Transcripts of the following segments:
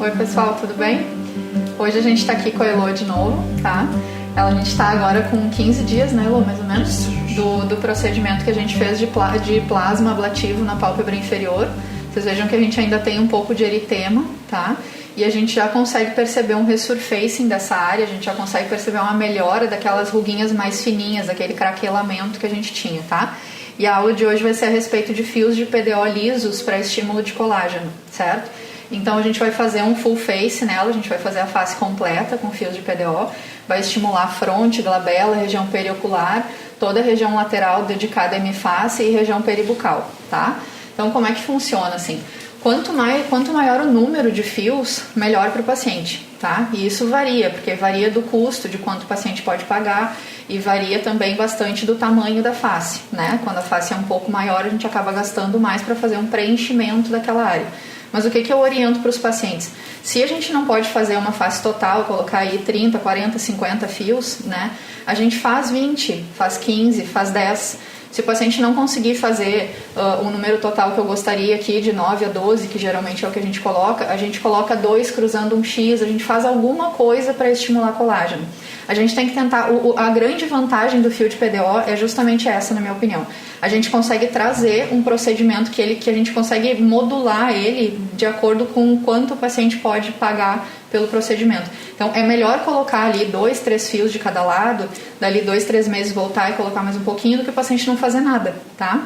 Oi pessoal, tudo bem? Hoje a gente está aqui com a Elô de novo, tá? A gente está agora com 15 dias, né, Elô, mais ou menos, do procedimento que a gente fez de plasma ablativo na pálpebra inferior. Vocês vejam que a gente ainda tem um pouco de eritema, tá? E a gente já consegue perceber um resurfacing dessa área, a gente já consegue perceber uma melhora daquelas ruguinhas mais fininhas, aquele craquelamento que a gente tinha, tá? E a aula de hoje vai ser a respeito de fios de PDO lisos para estímulo de colágeno, certo? Então a gente vai fazer um full face nela, a gente vai fazer a face completa com fios de PDO, vai estimular fronte, glabela, região periocular, toda a região lateral dedicada à hemiface e região peribucal, tá? Então como é que funciona assim? Quanto maior o número de fios, melhor para o paciente, tá? E isso varia, porque varia do custo, de quanto o paciente pode pagar, e varia também bastante do tamanho da face, né? Quando a face é um pouco maior, a gente acaba gastando mais para fazer um preenchimento daquela área. Mas o que eu oriento para os pacientes? Se a gente não pode fazer uma face total, colocar aí 30, 40, 50 fios, né? A gente faz 20, faz 15, faz 10. Se o paciente não conseguir fazer o número total que eu gostaria aqui, de 9 a 12, que geralmente é o que a gente coloca 2 cruzando um X, a gente faz alguma coisa para estimular colágeno. A gente tem que tentar, a grande vantagem do fio de PDO é justamente essa, na minha opinião. A gente consegue trazer um procedimento que a gente consegue modular ele de acordo com quanto o paciente pode pagar pelo procedimento. Então é melhor colocar ali 2, 3 fios de cada lado, dali 2, 3 meses voltar e colocar mais um pouquinho, do que o paciente não fazer nada, tá?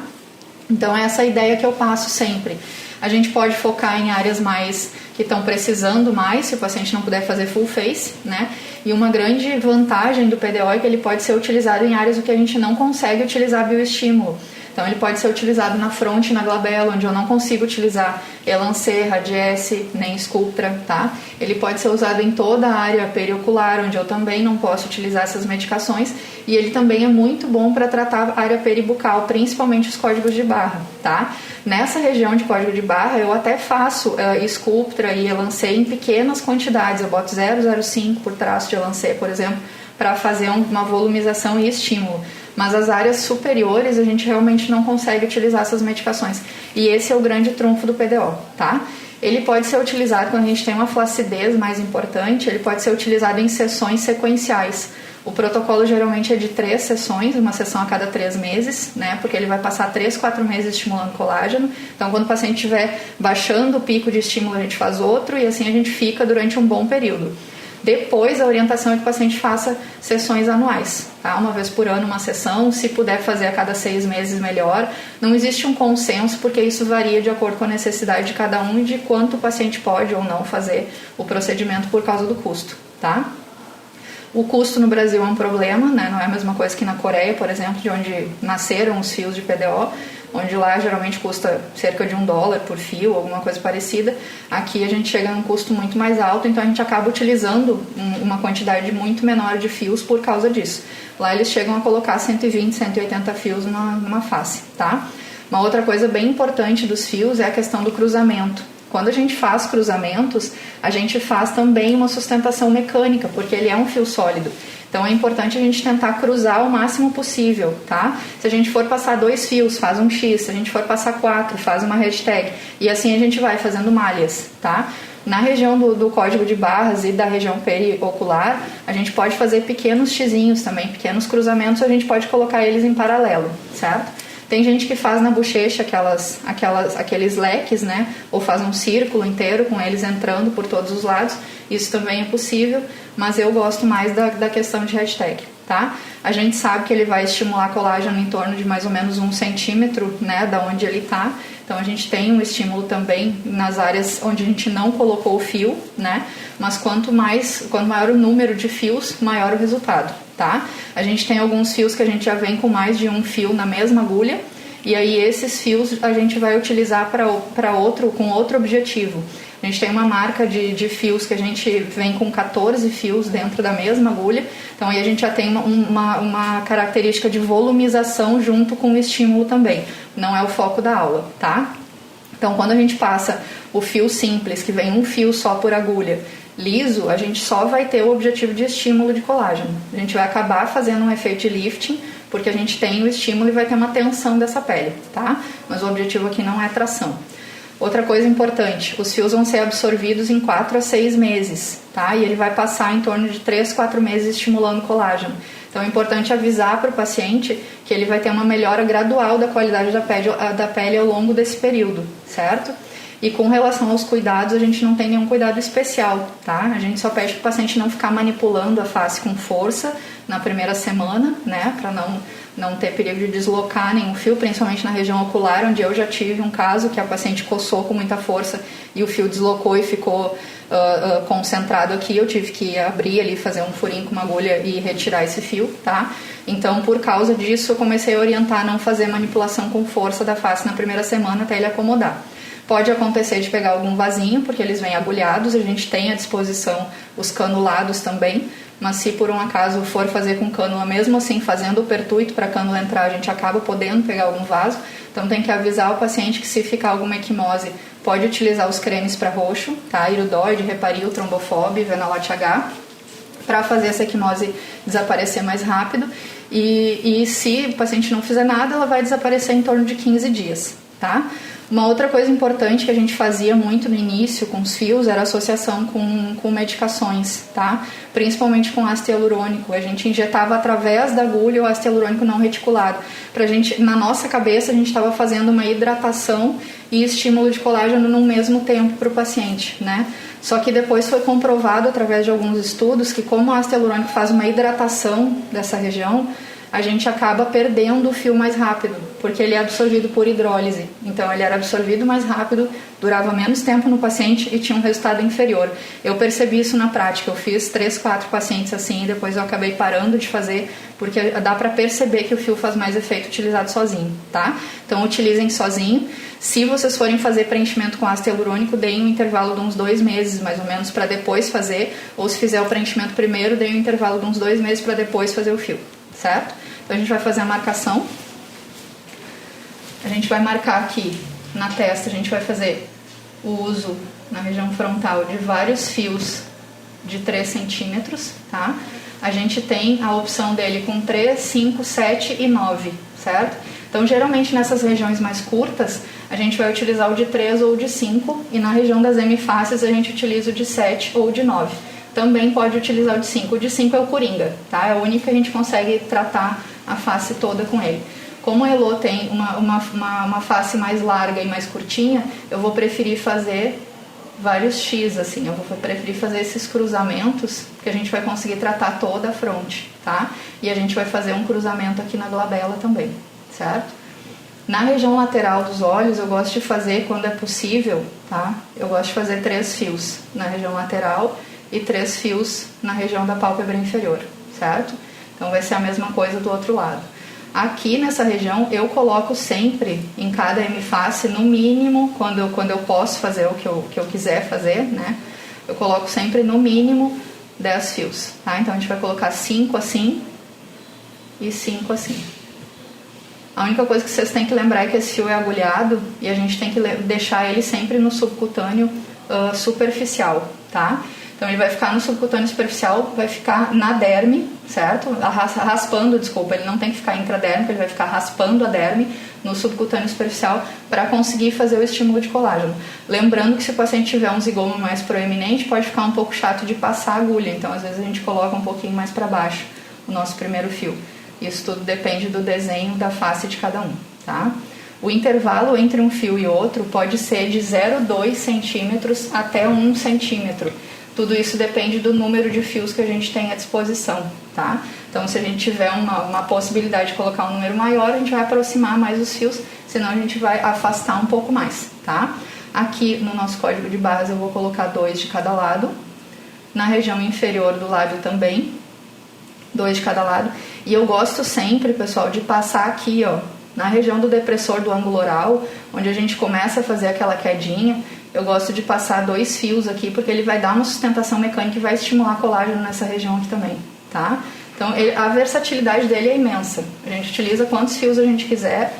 Então é essa a ideia que eu passo sempre. A gente pode focar em áreas mais que estão precisando mais, se o paciente não puder fazer full face, né? E uma grande vantagem do PDO é que ele pode ser utilizado em áreas que a gente não consegue utilizar bioestímulo. Então ele pode ser utilizado na fronte, na glabela, onde eu não consigo utilizar Elancet, Radiesse, nem Sculptra, tá? Ele pode ser usado em toda a área periocular, onde eu também não posso utilizar essas medicações. E ele também é muito bom para tratar a área peribucal, principalmente os códigos de barra, tá? Nessa região de código de barra, eu até faço Sculptra e Elancet em pequenas quantidades. Eu boto 0,05 por traço de Elancet, por exemplo, para fazer uma volumização e estímulo. Mas as áreas superiores a gente realmente não consegue utilizar essas medicações. E esse é o grande trunfo do PDO, tá? Ele pode ser utilizado quando a gente tem uma flacidez mais importante, ele pode ser utilizado em sessões sequenciais. O protocolo geralmente é de 3 sessões, uma sessão a cada 3 meses, né? Porque ele vai passar 3, 4 meses estimulando colágeno. Então, quando o paciente estiver baixando o pico de estímulo, a gente faz outro e assim a gente fica durante um bom período. Depois, a orientação é que o paciente faça sessões anuais, tá? Uma vez por ano, uma sessão. Se puder fazer a cada 6 meses, melhor. Não existe um consenso, porque isso varia de acordo com a necessidade de cada um e de quanto o paciente pode ou não fazer o procedimento por causa do custo, tá? O custo no Brasil é um problema, né? Não é a mesma coisa que na Coreia, por exemplo, de onde nasceram os fios de PDO, onde lá geralmente custa cerca de $1 por fio, alguma coisa parecida. Aqui a gente chega num custo muito mais alto, então a gente acaba utilizando uma quantidade muito menor de fios por causa disso. Lá eles chegam a colocar 120, 180 fios numa face, tá? Uma outra coisa bem importante dos fios é a questão do cruzamento. Quando a gente faz cruzamentos, a gente faz também uma sustentação mecânica, porque ele é um fio sólido. Então é importante a gente tentar cruzar o máximo possível, tá? Se a gente for passar 2 fios, faz um X. Se a gente for passar 4, faz uma hashtag. E assim a gente vai fazendo malhas, tá? Na região do código de barras e da região periocular, a gente pode fazer pequenos xizinhos também, pequenos cruzamentos, a gente pode colocar eles em paralelo, certo? Tem gente que faz na bochecha aqueles leques, né? Ou faz um círculo inteiro com eles entrando por todos os lados. Isso também é possível, mas eu gosto mais da questão de hashtag, tá? A gente sabe que ele vai estimular colágeno em torno de mais ou menos 1 centímetro, né? Da onde ele tá. Então a gente tem um estímulo também nas áreas onde a gente não colocou o fio, né? Mas quanto maior o número de fios, maior o resultado, tá? A gente tem alguns fios que a gente já vem com mais de um fio na mesma agulha, e aí esses fios a gente vai utilizar com outro objetivo. A gente tem uma marca de fios que a gente vem com 14 fios dentro da mesma agulha, então aí a gente já tem uma característica de volumização junto com o estímulo também. Não é o foco da aula, tá? Então quando a gente passa o fio simples, que vem um fio só por agulha, liso, a gente só vai ter o objetivo de estímulo de colágeno. A gente vai acabar fazendo um efeito de lifting, porque a gente tem o estímulo e vai ter uma tensão dessa pele, tá? Mas o objetivo aqui não é tração. Outra coisa importante, os fios vão ser absorvidos em 4 a 6 meses, tá? E ele vai passar em torno de 3, 4 meses estimulando colágeno. Então é importante avisar para o paciente que ele vai ter uma melhora gradual da qualidade da pele ao longo desse período, certo? E com relação aos cuidados, a gente não tem nenhum cuidado especial, tá? A gente só pede para o paciente não ficar manipulando a face com força na primeira semana, né? Para não ter perigo de deslocar nenhum fio, principalmente na região ocular, onde eu já tive um caso que a paciente coçou com muita força e o fio deslocou e ficou concentrado aqui. Eu tive que abrir ali, fazer um furinho com uma agulha e retirar esse fio, tá? Então, por causa disso, eu comecei a orientar a não fazer manipulação com força da face na primeira semana até ele acomodar. Pode acontecer de pegar algum vasinho, porque eles vêm agulhados, a gente tem à disposição os canulados também, mas se por um acaso for fazer com cânula, mesmo assim fazendo o pertuito para a cânula entrar, a gente acaba podendo pegar algum vaso, então tem que avisar o paciente que se ficar alguma equimose, pode utilizar os cremes para roxo, tá? Iridoide, Reparil, Trombofob, Venalote H, para fazer essa equimose desaparecer mais rápido, e se o paciente não fizer nada, ela vai desaparecer em torno de 15 dias, tá? Uma outra coisa importante que a gente fazia muito no início com os fios era a associação com medicações, tá? Principalmente com ácido hialurônico. A gente injetava através da agulha o ácido hialurônico não reticulado. Na nossa cabeça, a gente estava fazendo uma hidratação e estímulo de colágeno no mesmo tempo para o paciente, né? Só que depois foi comprovado através de alguns estudos que como o ácido hialurônico faz uma hidratação dessa região, a gente acaba perdendo o fio mais rápido, porque ele é absorvido por hidrólise. Então ele era absorvido mais rápido, durava menos tempo no paciente e tinha um resultado inferior. Eu percebi isso na prática, eu fiz 3, 4 pacientes assim e depois eu acabei parando de fazer, porque dá para perceber que o fio faz mais efeito utilizado sozinho, tá? Então utilizem sozinho. Se vocês forem fazer preenchimento com ácido hialurônico, deem um intervalo de uns 2 meses, mais ou menos, para depois fazer, ou se fizer o preenchimento primeiro, deem um intervalo de uns 2 meses para depois fazer o fio. Certo? Então a gente vai fazer a marcação. A gente vai marcar aqui na testa, a gente vai fazer o uso na região frontal de vários fios de 3 centímetros, tá? A gente tem a opção dele com 3, 5, 7 e 9, certo? Então geralmente nessas regiões mais curtas, a gente vai utilizar o de 3 ou de 5 e na região das hemifaces a gente utiliza o de 7 ou de 9. Também pode utilizar o de 5. O de 5 é o Coringa, tá? É o único que a gente consegue tratar a face toda com ele. Como o Elo tem uma face mais larga e mais curtinha, eu vou preferir fazer vários X, assim. Eu vou preferir fazer esses cruzamentos, que a gente vai conseguir tratar toda a fronte, tá? E a gente vai fazer um cruzamento aqui na glabela também, certo? Na região lateral dos olhos, eu gosto de fazer, quando é possível, tá? Eu gosto de fazer 3 fios na região lateral e 3 fios na região da pálpebra inferior, certo? Então vai ser a mesma coisa do outro lado. Aqui nessa região eu coloco sempre em cada hemiface, no mínimo, quando eu posso fazer o que eu quiser fazer, né? Eu coloco sempre no mínimo 10 fios, tá? Então a gente vai colocar 5 assim e 5 assim. A única coisa que vocês têm que lembrar é que esse fio é agulhado e a gente tem que deixar ele sempre no subcutâneo superficial, tá? Então ele vai ficar no subcutâneo superficial, vai ficar na derme, certo? Raspando, desculpa, ele não tem que ficar intradérmico, ele vai ficar raspando a derme no subcutâneo superficial para conseguir fazer o estímulo de colágeno. Lembrando que se o paciente tiver um zigoma mais proeminente, pode ficar um pouco chato de passar a agulha, então às vezes a gente coloca um pouquinho mais para baixo o nosso primeiro fio. Isso tudo depende do desenho da face de cada um, tá? O intervalo entre um fio e outro pode ser de 0,2 centímetros até 1 centímetro. Tudo isso depende do número de fios que a gente tem à disposição, tá? Então, se a gente tiver uma possibilidade de colocar um número maior, a gente vai aproximar mais os fios, senão a gente vai afastar um pouco mais, tá? Aqui no nosso código de barras eu vou colocar 2 de cada lado. Na região inferior do lábio também, 2 de cada lado. E eu gosto sempre, pessoal, de passar aqui, ó, na região do depressor do ângulo oral, onde a gente começa a fazer aquela quedinha. Eu gosto de passar 2 fios aqui, porque ele vai dar uma sustentação mecânica e vai estimular colágeno nessa região aqui também, tá? Então, a versatilidade dele é imensa. A gente utiliza quantos fios a gente quiser,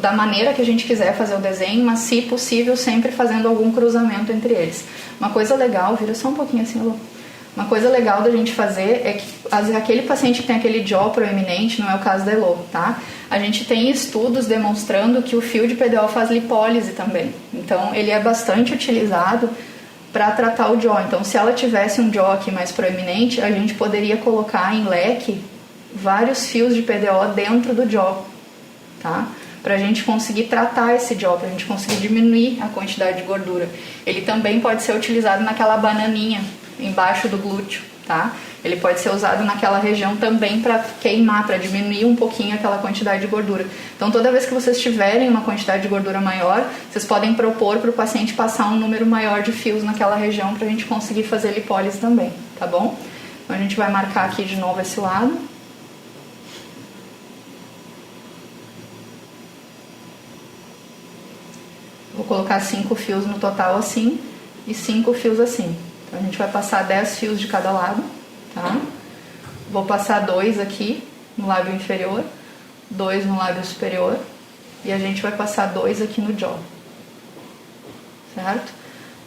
da maneira que a gente quiser fazer o desenho, mas, se possível, sempre fazendo algum cruzamento entre eles. Uma coisa legal, vira só um pouquinho assim, Lu. Uma coisa legal da gente fazer é que aquele paciente que tem aquele jaw proeminente, não é o caso da Elo, tá? A gente tem estudos demonstrando que o fio de PDO faz lipólise também. Então, ele é bastante utilizado para tratar o jaw. Então, se ela tivesse um jaw aqui mais proeminente, a gente poderia colocar em leque vários fios de PDO dentro do jaw, tá? Para a gente conseguir tratar esse jaw, para a gente conseguir diminuir a quantidade de gordura. Ele também pode ser utilizado naquela bananinha embaixo do glúteo, tá? Ele pode ser usado naquela região também para queimar, para diminuir um pouquinho aquela quantidade de gordura. Então, toda vez que vocês tiverem uma quantidade de gordura maior, vocês podem propor para o paciente passar um número maior de fios naquela região para a gente conseguir fazer lipólise também, tá bom? Então, a gente vai marcar aqui de novo esse lado. Vou colocar 5 fios no total assim e 5 fios assim. Então, a gente vai passar 10 fios de cada lado, tá? Vou passar 2 aqui no lábio inferior, 2 no lábio superior e a gente vai passar 2 aqui no jaw, certo?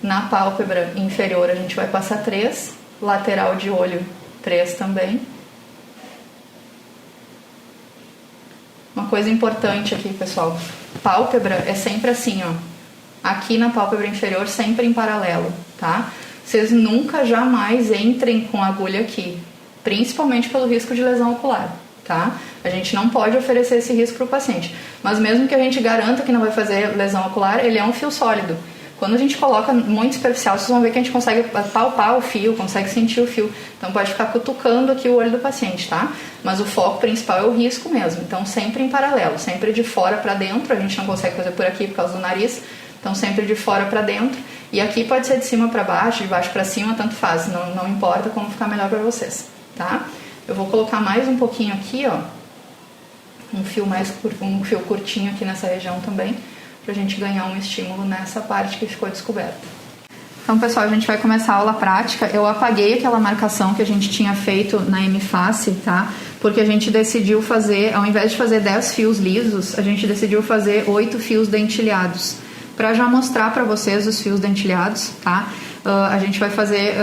Na pálpebra inferior a gente vai passar 3, lateral de olho 3 também. Uma coisa importante aqui, pessoal, pálpebra é sempre assim, ó. Aqui na pálpebra inferior sempre em paralelo, tá? Vocês nunca, jamais entrem com a agulha aqui, principalmente pelo risco de lesão ocular, tá? A gente não pode oferecer esse risco para o paciente, mas mesmo que a gente garanta que não vai fazer lesão ocular, ele é um fio sólido. Quando a gente coloca muito superficial, vocês vão ver que a gente consegue palpar o fio, consegue sentir o fio, então pode ficar cutucando aqui o olho do paciente, tá? Mas o foco principal é o risco mesmo, então sempre em paralelo, sempre de fora para dentro, a gente não consegue fazer por aqui por causa do nariz, então sempre de fora para dentro, e aqui pode ser de cima para baixo, de baixo para cima, tanto faz, não importa como ficar melhor para vocês, tá? Eu vou colocar mais um pouquinho aqui, ó, um fio curtinho aqui nessa região também, pra gente ganhar um estímulo nessa parte que ficou descoberta. Então, pessoal, a gente vai começar a aula prática. Eu apaguei aquela marcação que a gente tinha feito na M-Face, tá? Porque a gente decidiu fazer, ao invés de fazer 10 fios lisos, a gente decidiu fazer 8 fios dentilhados. Para já mostrar para vocês os fios dentilhados, tá? A gente vai fazer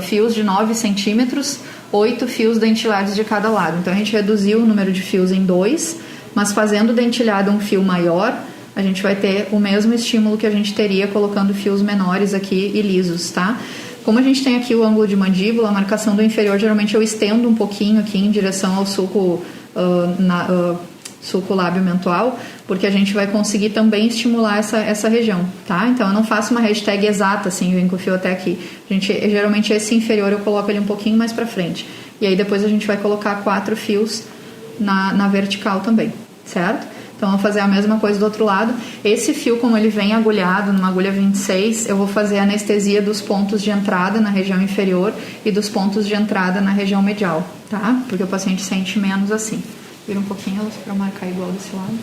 fios de 9 centímetros, 8 fios dentilhados de cada lado. Então, a gente reduziu o número de fios em 2, mas fazendo dentilhado um fio maior, a gente vai ter o mesmo estímulo que a gente teria colocando fios menores aqui e lisos, tá? Como a gente tem aqui o ângulo de mandíbula, a marcação do inferior, geralmente eu estendo um pouquinho aqui em direção ao sulco lábio mentual, porque a gente vai conseguir também estimular essa região, tá? Então eu não faço uma hashtag exata, assim, eu venho com o fio até aqui. Geralmente esse inferior eu coloco ele um pouquinho mais pra frente. E aí depois a gente vai colocar 4 fios na vertical também, certo? Então, vamos fazer a mesma coisa do outro lado. Esse fio, como ele vem agulhado, numa agulha 26, eu vou fazer a anestesia dos pontos de entrada na região inferior e dos pontos de entrada na região medial, tá? Porque o paciente sente menos assim. Vira um pouquinho para marcar igual desse lado.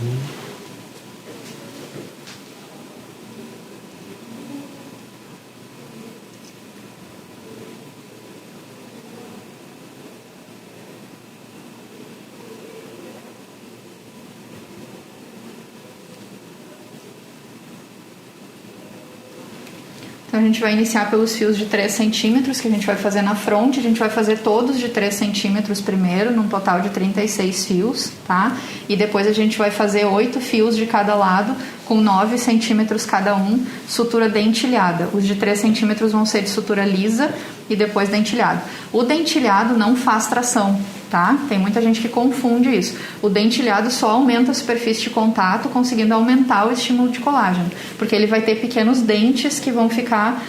Então, a gente vai iniciar pelos fios de 3 centímetros, que a gente vai fazer na fronte. A gente vai fazer todos de 3 centímetros primeiro, num total de 36 fios, tá? E depois a gente vai fazer 8 fios de cada lado, com 9 centímetros cada um, sutura dentilhada. Os de 3 centímetros vão ser de sutura lisa e depois dentilhado. O dentilhado não faz tração, tá? Tem muita gente que confunde isso. O dentilhado só aumenta a superfície de contato, conseguindo aumentar o estímulo de colágeno, porque ele vai ter pequenos dentes que vão ficar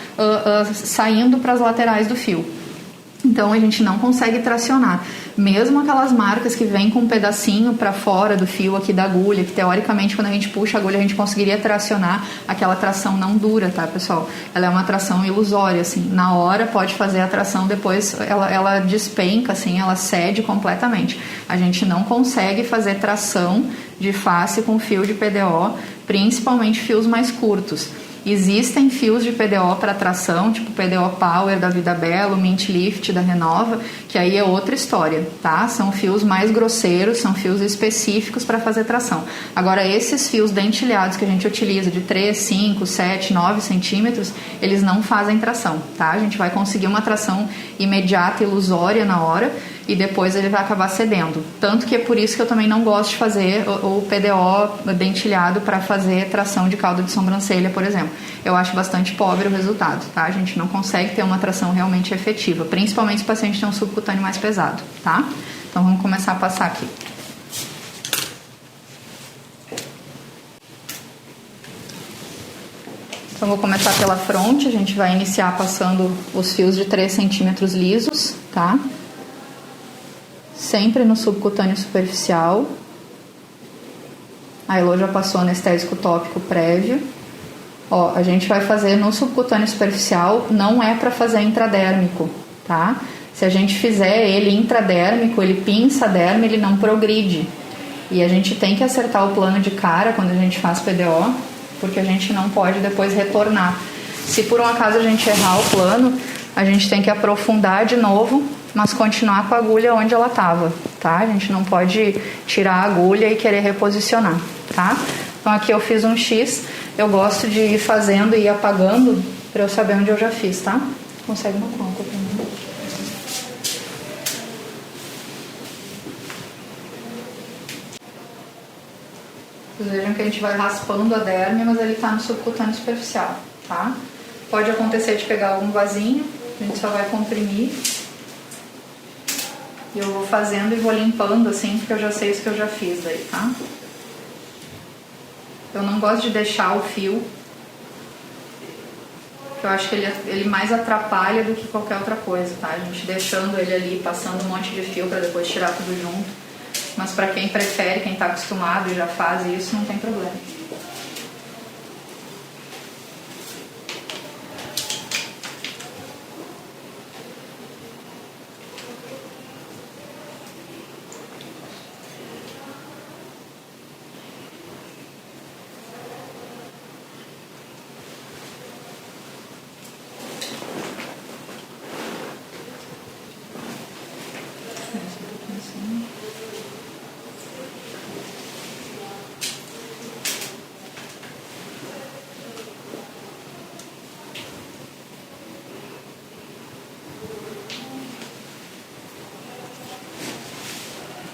saindo para as laterais do fio. Então a gente não consegue tracionar. Mesmo aquelas marcas que vêm com um pedacinho para fora do fio aqui da agulha, que teoricamente quando a gente puxa a agulha a gente conseguiria tracionar, aquela tração não dura, tá, pessoal? Ela é uma tração ilusória, assim. Na hora pode fazer a tração, depois ela despenca, assim, ela cede completamente. A gente não consegue fazer tração de face com fio de PDO, principalmente fios mais curtos. Existem fios de PDO para tração, tipo PDO Power da Vida Belo, Mint Lift da Renova, que aí é outra história, tá? São fios mais grosseiros, são fios específicos para fazer tração. Agora, esses fios dentilhados que a gente utiliza de 3, 5, 7, 9 centímetros, eles não fazem tração, tá? A gente vai conseguir uma tração imediata, ilusória na hora, e depois ele vai acabar cedendo. Tanto que é por isso que eu também não gosto de fazer o PDO dentilhado para fazer tração de cauda de sobrancelha, por exemplo. Eu acho bastante pobre o resultado, tá? A gente não consegue ter uma tração realmente efetiva, principalmente se o paciente tem um subcutâneo mais pesado, tá? Então vamos começar a passar aqui. Então vou começar pela fronte, a gente vai iniciar passando os fios de 3 centímetros lisos, tá? Sempre no subcutâneo superficial. A Elo já passou anestésico tópico prévio. Ó, a gente vai fazer no subcutâneo superficial, não é para fazer intradérmico, tá? Se a gente fizer ele intradérmico, ele pinça a derme, ele não progride. E a gente tem que acertar o plano de cara quando a gente faz PDO, porque a gente não pode depois retornar. Se por um acaso a gente errar o plano, a gente tem que aprofundar de novo, mas continuar com a agulha onde ela estava, tá? A gente não pode tirar a agulha e querer reposicionar, tá? Então aqui eu fiz um X, eu gosto de ir fazendo e ir apagando para eu saber onde eu já fiz, tá? Consegue uma conta pra mim? Vocês vejam que a gente vai raspando a derme, mas ele tá no subcutâneo superficial, tá? Pode acontecer de pegar algum vasinho, a gente só vai comprimir. E eu vou fazendo e vou limpando assim, porque eu já sei isso que eu já fiz daí, tá? Eu não gosto de deixar o fio, porque eu acho que ele mais atrapalha do que qualquer outra coisa, tá? A gente deixando ele ali, passando um monte de fio para depois tirar tudo junto. Mas para quem prefere, quem tá acostumado e já faz isso, não tem problema.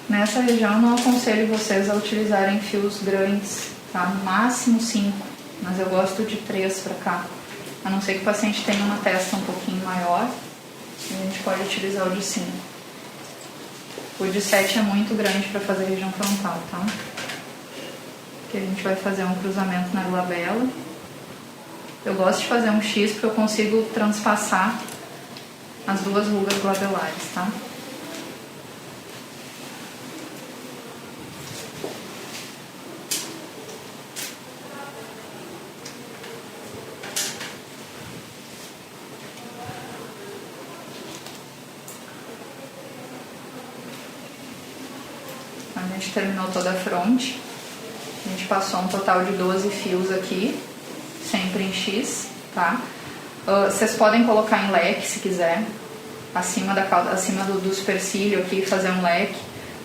Nessa região não aconselho vocês a utilizarem fios grandes, tá? No máximo 5, mas eu gosto de 3 para cá. A não ser que o paciente tenha uma testa um pouquinho maior, a gente pode utilizar o de 5. O de 7 é muito grande para fazer região frontal, tá? Aqui a gente vai fazer um cruzamento na glabela. Eu gosto de fazer um X porque eu consigo transpassar as duas rugas glabelares, tá? A gente terminou toda a fronte. A gente passou um total de 12 fios aqui, sempre em X, tá? Vocês podem colocar em leque se quiser, acima do supercílio aqui, fazer um leque,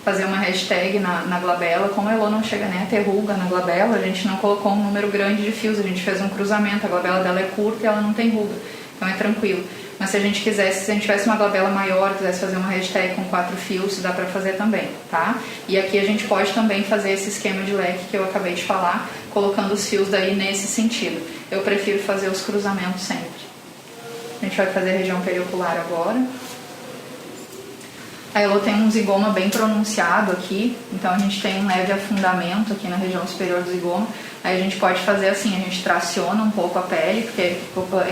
fazer uma hashtag na glabela. Como a Elo não chega nem a ter ruga na glabela, a gente não colocou um número grande de fios, a gente fez um cruzamento, a glabela dela é curta e ela não tem ruga, então é tranquilo. Mas se a gente quisesse, se a gente tivesse uma glabela maior, quisesse fazer uma hashtag com 4 fios, dá pra fazer também, tá? E aqui a gente pode também fazer esse esquema de leque que eu acabei de falar, colocando os fios daí nesse sentido. Eu prefiro fazer os cruzamentos sempre. A gente vai fazer a região periocular agora. A Elo tem um zigoma bem pronunciado aqui, então a gente tem um leve afundamento aqui na região superior do zigoma. Aí a gente pode fazer assim, a gente traciona um pouco a pele, porque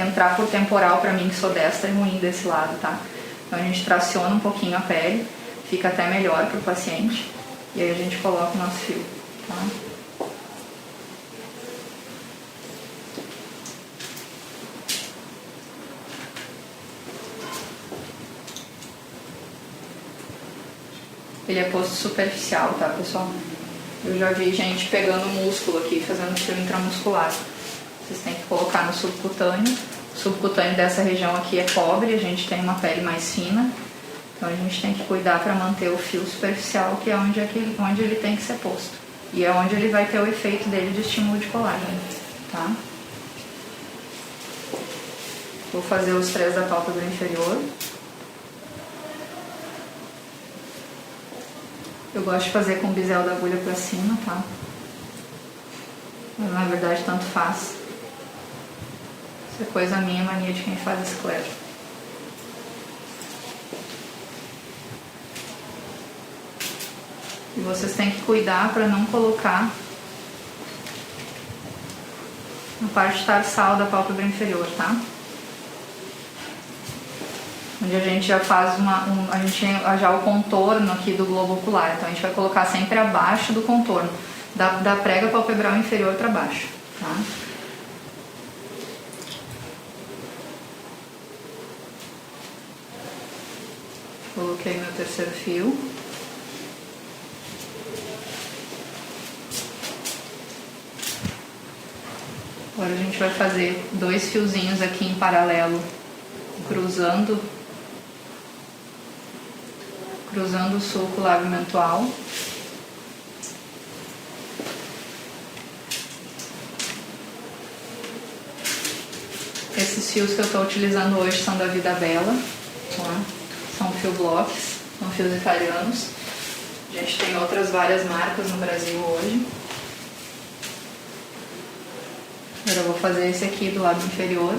entrar por temporal pra mim, que sou destra, é ruim desse lado, tá? Então a gente traciona um pouquinho a pele, fica até melhor pro paciente, e aí a gente coloca o nosso fio, tá? Ele é posto superficial, tá, pessoal? Eu já vi gente pegando músculo aqui, fazendo fio intramuscular. Vocês têm que colocar colocar no subcutâneo. O subcutâneo dessa região aqui é cobre, a gente tem uma pele mais fina, então a gente tem que cuidar para manter o fio superficial, que é onde ele tem que ser posto. E é onde ele vai ter o efeito dele de estímulo de colágeno, tá? Vou fazer os 3 da pálpebra inferior. Eu gosto de fazer com o bisel da agulha pra cima, tá? Mas na verdade tanto faz. Isso é coisa minha, mania de quem faz esclero. E vocês têm que cuidar para não colocar na parte tarsal da pálpebra inferior, tá? Onde a gente já faz a gente tem já o contorno aqui do globo ocular. Então a gente vai colocar sempre abaixo do contorno, da prega palpebral inferior para baixo, tá? Coloquei meu terceiro fio. Agora a gente vai fazer 2 fiozinhos aqui em paralelo, cruzando o sulco lábio mentual. Esses fios que eu estou utilizando hoje são da Vida Bela, tá? São fio blocks, são fios italianos. A gente tem outras várias marcas no Brasil hoje. Agora eu vou fazer esse aqui do lábio inferior.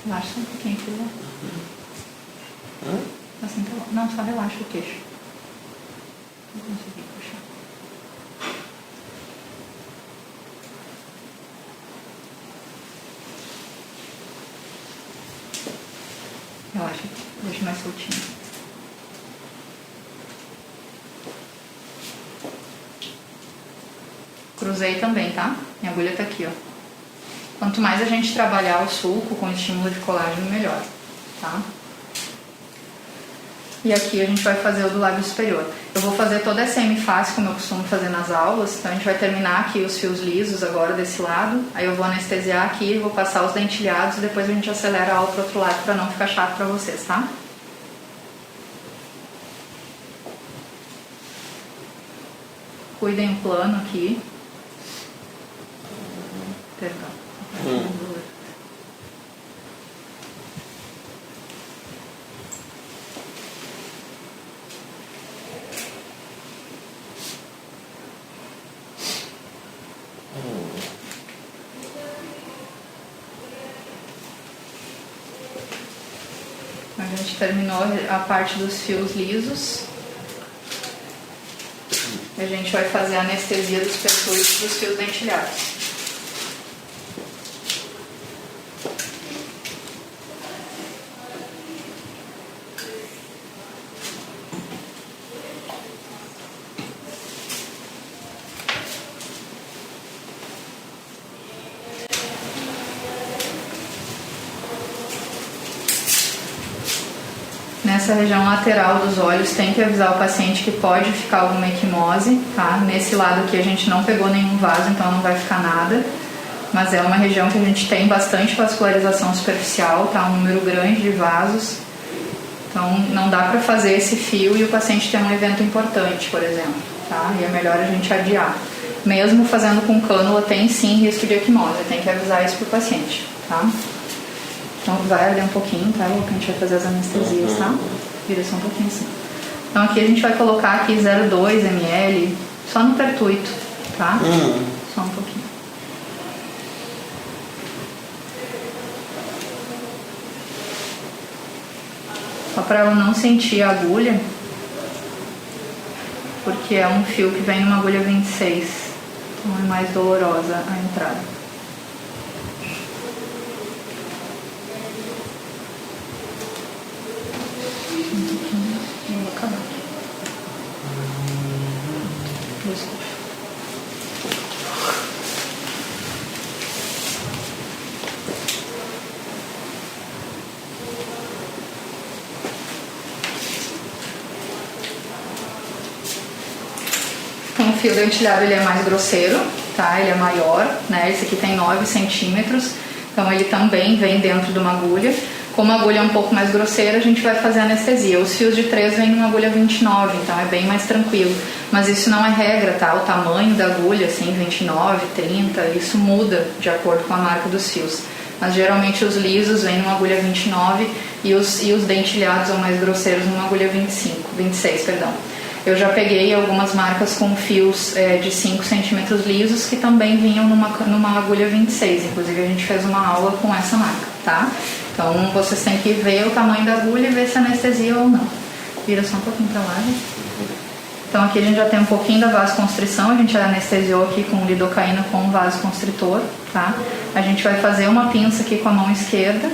Relaxa só um pouquinho aqui, né? Assim tá bom. Não, só relaxa o queixo. Não consegui puxar. Relaxa, deixa mais soltinho. Cruzei também, tá? Minha agulha tá aqui, ó. Quanto mais a gente trabalhar o sulco com estímulo de colágeno, melhor, tá? E aqui a gente vai fazer o do lábio superior. Eu vou fazer toda essa hemifácie, como eu costumo fazer nas aulas. Então a gente vai terminar aqui os fios lisos agora desse lado. Aí eu vou anestesiar aqui, vou passar os dentilhados e depois a gente acelera a aula pro outro lado para não ficar chato para vocês, tá? Cuidem o plano aqui. Perdão. A gente terminou a parte dos fios lisos. E a gente vai fazer a anestesia dos perturbos dos fios dentilhados. Nessa região lateral dos olhos tem que avisar o paciente que pode ficar alguma equimose, tá? Nesse lado aqui a gente não pegou nenhum vaso, então não vai ficar nada. Mas é uma região que a gente tem bastante vascularização superficial, tá? Um número grande de vasos. Então não dá pra fazer esse fio e o paciente ter um evento importante, por exemplo, tá? E é melhor a gente adiar. Mesmo fazendo com cânula tem sim risco de equimose, tem que avisar isso pro paciente, tá? Então vai ali um pouquinho, tá? Que a gente vai fazer as anestesias, tá? Vira só um pouquinho assim. Então aqui a gente vai colocar aqui 0,2 ml só no pertuito, tá? Só um pouquinho. Só para ela não sentir a agulha, porque é um fio que vem numa agulha 26, então é mais dolorosa a entrada. O fio dentilhado ele é mais grosseiro, tá? Ele é maior, né? Esse aqui tem 9 centímetros. Então ele também vem dentro de uma agulha. Como a agulha é um pouco mais grosseira, a gente vai fazer anestesia. Os fios de 3 vêm numa agulha 29, então é bem mais tranquilo. Mas isso não é regra, tá? O tamanho da agulha, assim, 29, 30, isso muda de acordo com a marca dos fios. Mas geralmente os lisos vêm numa agulha 29 e os dentilhados ou mais grosseiros numa agulha 26, perdão. Eu já peguei algumas marcas com fios de 5 centímetros lisos que também vinham numa agulha 26. Inclusive a gente fez uma aula com essa marca, tá? Então vocês têm que ver o tamanho da agulha e ver se anestesia ou não. Vira só um pouquinho pra lá, né? Então aqui a gente já tem um pouquinho da vasoconstrição, a gente já anestesiou aqui com lidocaína com vasoconstritor, tá? A gente vai fazer uma pinça aqui com a mão esquerda,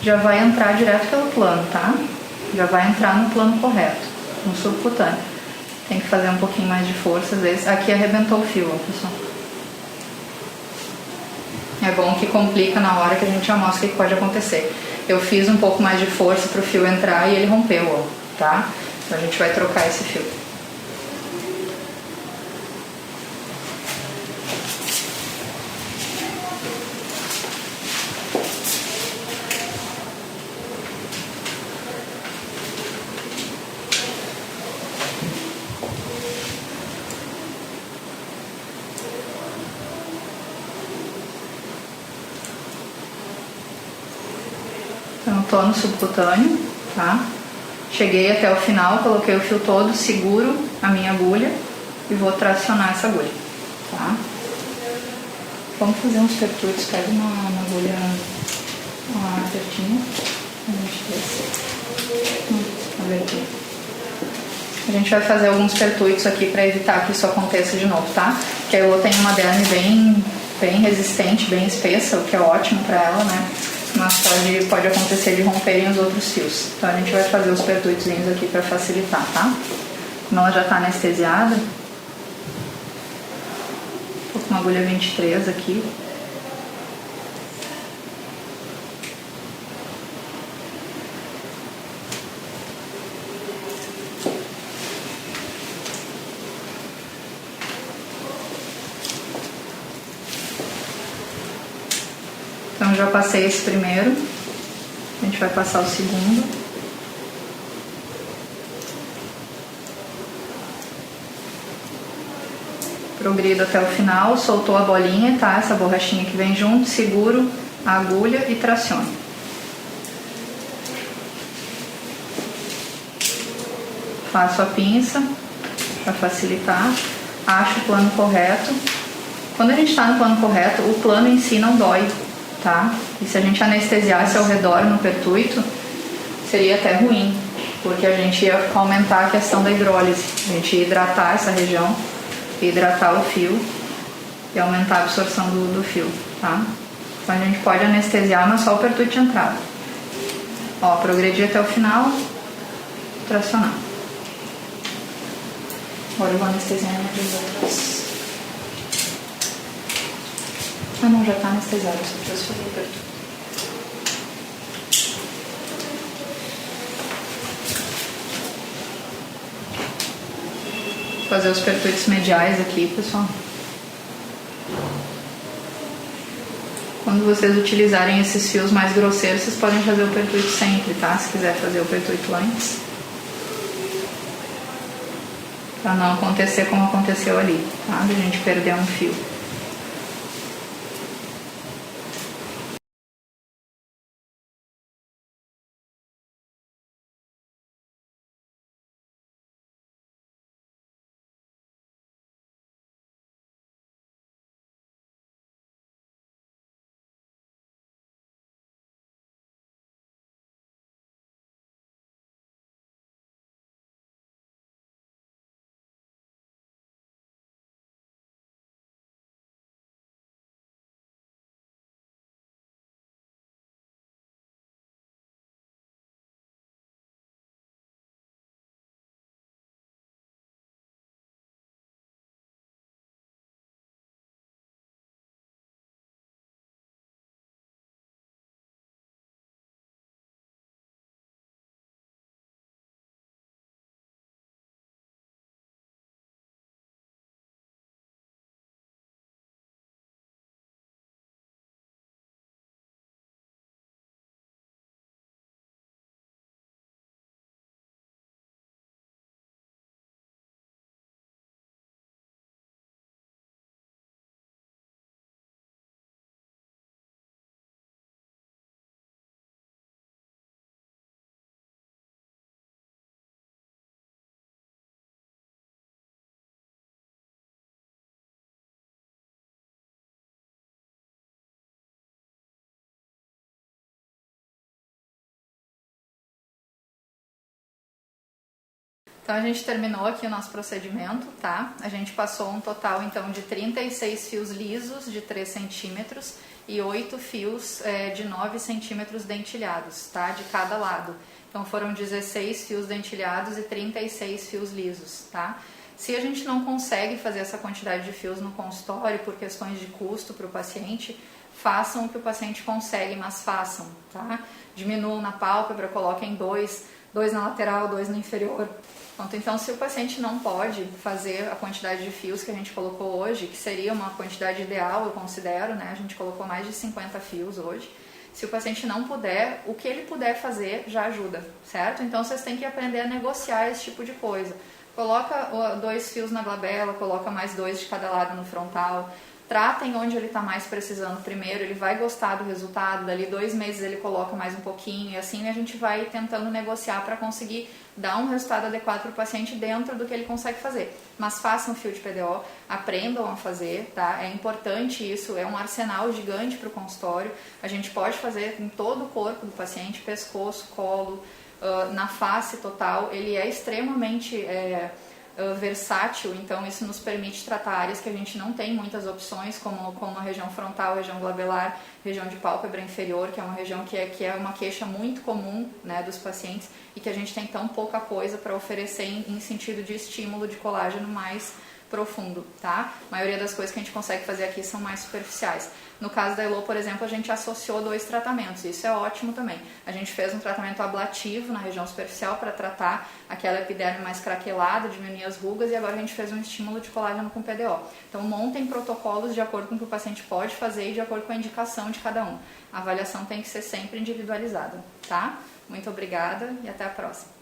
já vai entrar direto pelo plano, tá? Já vai entrar no plano correto, no subcutâneo. Tem que fazer um pouquinho mais de força às vezes. Aqui arrebentou o fio, ó, pessoal. É bom que complica na hora que a gente já mostra o que pode acontecer. Eu fiz um pouco mais de força para o fio entrar e ele rompeu, ó, tá? Então a gente vai trocar esse fio. Então, tô no subcutâneo, tá? Cheguei até o final, coloquei o fio todo, seguro a minha agulha e vou tracionar essa agulha, tá? Vamos fazer uns perturbos, pega uma agulha abertinha, a gente vai fazer alguns pertuitos aqui para evitar que isso aconteça de novo, tá? Porque a Elô tem uma derme bem resistente, bem espessa, o que é ótimo para ela, né? Mas pode acontecer de romperem os outros fios. Então a gente vai fazer os pertuitozinhos aqui para facilitar, tá? Como ela já está anestesiada, tô com uma agulha 23 aqui. Então já passei esse primeiro, a gente vai passar o segundo. Progrido até o final, soltou a bolinha, tá? Essa borrachinha que vem junto, seguro a agulha e traciono. Faço a pinça para facilitar, acho o plano correto. Quando a gente está no plano correto, o plano em si não dói, tá? E se a gente anestesiasse ao redor no pertuito, seria até ruim, porque a gente ia aumentar a questão da hidrólise. A gente ia hidratar essa região, hidratar o fio e aumentar a absorção do fio, tá? Então a gente pode anestesiar, mas só o pertuito de entrada. Ó, progredir até o final, tracionar. Agora eu vou anestesiar uma das outras. Ah não, já tá anestesiado, só preciso fazer o pertuito. Fazer os pertuitos mediais aqui, pessoal. Quando vocês utilizarem esses fios mais grosseiros, vocês podem fazer o pertuito sempre, tá? Se quiser fazer o pertuito antes. Pra não acontecer como aconteceu ali, tá? De a gente perder um fio. Então a gente terminou aqui o nosso procedimento, tá? A gente passou um total então de 36 fios lisos de 3 centímetros e 8 fios de 9 centímetros dentilhados, tá? De cada lado. Então foram 16 fios dentilhados e 36 fios lisos, tá? Se a gente não consegue fazer essa quantidade de fios no consultório por questões de custo para o paciente, façam o que o paciente consegue, mas façam, tá? Diminuam na pálpebra, coloquem dois na lateral, 2 no inferior. Então, se o paciente não pode fazer a quantidade de fios que a gente colocou hoje, que seria uma quantidade ideal, eu considero, né? A gente colocou mais de 50 fios hoje. Se o paciente não puder, o que ele puder fazer já ajuda, certo? Então, vocês têm que aprender a negociar esse tipo de coisa. Coloca 2 fios na glabela, coloca mais 2 de cada lado no frontal. Tratem onde ele está mais precisando primeiro, ele vai gostar do resultado, dali 2 meses ele coloca mais um pouquinho e assim a gente vai tentando negociar para conseguir dar um resultado adequado para o paciente dentro do que ele consegue fazer. Mas façam fio de PDO, aprendam a fazer, tá? É importante isso, é um arsenal gigante para o consultório, a gente pode fazer em todo o corpo do paciente, pescoço, colo, na face total, ele é extremamente versátil, então isso nos permite tratar áreas que a gente não tem muitas opções, como a região frontal, região glabelar, região de pálpebra inferior, que é uma região que é uma queixa muito comum, né, dos pacientes e que a gente tem tão pouca coisa para oferecer em sentido de estímulo de colágeno mais profundo, tá? A maioria das coisas que a gente consegue fazer aqui são mais superficiais. No caso da Elo, por exemplo, a gente associou 2 tratamentos, isso é ótimo também. A gente fez um tratamento ablativo na região superficial para tratar aquela epiderme mais craquelada, diminuir as rugas, e agora a gente fez um estímulo de colágeno com PDO. Então montem protocolos de acordo com o que o paciente pode fazer e de acordo com a indicação de cada um. A avaliação tem que ser sempre individualizada, tá? Muito obrigada e até a próxima.